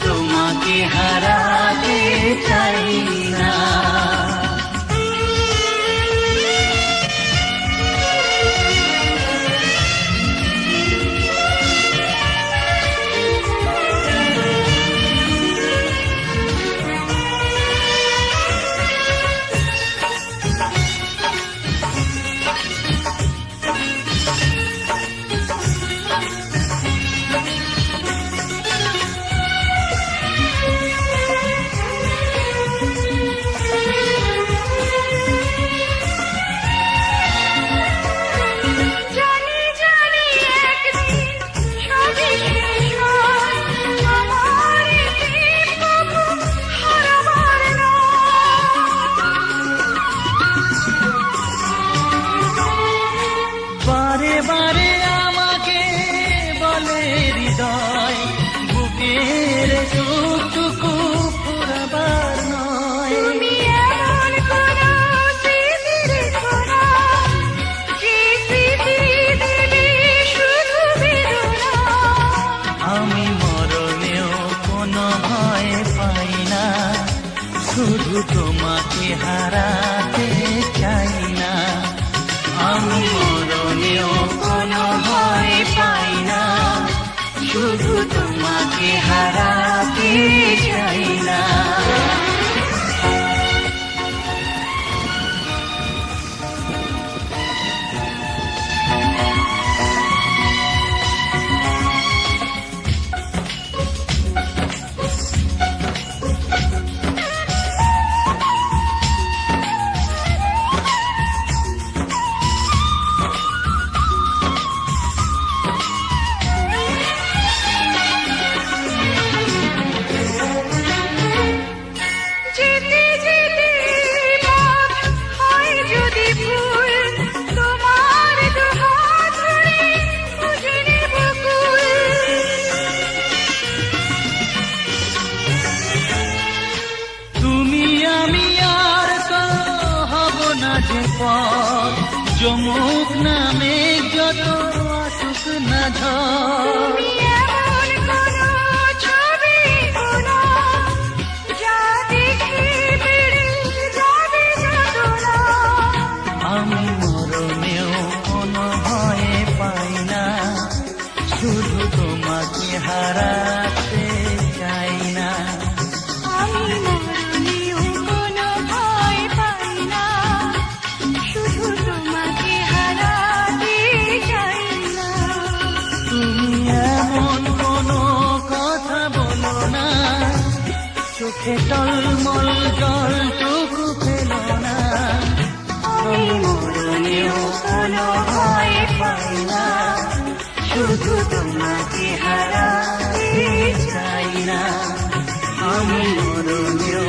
তোমাকে হারাতে চাই না। বারে বারে আমাকে বলে হৃদয়, বুকের সুখটুকু ফুরাবার নয়। তুমি এমন কোনো স্মৃতি রেখো না, যে স্মৃতি দেবে শুধু বেদনা। আমি মরণেও কোনো ভয় পাই না, শুধু তোমাকে হারাতে চাই না। আমি মরণেও কোনো ভয় পাই না, শুধু তোমাকে হারাতে চাই না। যেতে যেতে পথ হয় যদি ভুল, তোমার দুহাত ধরে খুঁজে নেব কুল। তুমি আমি আর তো হব না যে পথ, যমুক নামে যত আসুক না ঝড়। তুমি এমন কোনো ছবি কোনো, যা দেখে বেড়ে যাবে যাতনা। আমি মরণেও কোনো ভয় পাই না, শুধু তোমাকে হারাতে চাই না। আমি মরণেও কোনো ভয় পাই না, শুধু তোমাকে হারাতে চাই না। তুমি এমন কোনো কথা বলো না, চোখে টলমল জলটুকু ফেলো না। আমি মরণেও কোনো ভয় পাই না, শুধু তোমাকে হারাতে চাই না। আমি মরণেও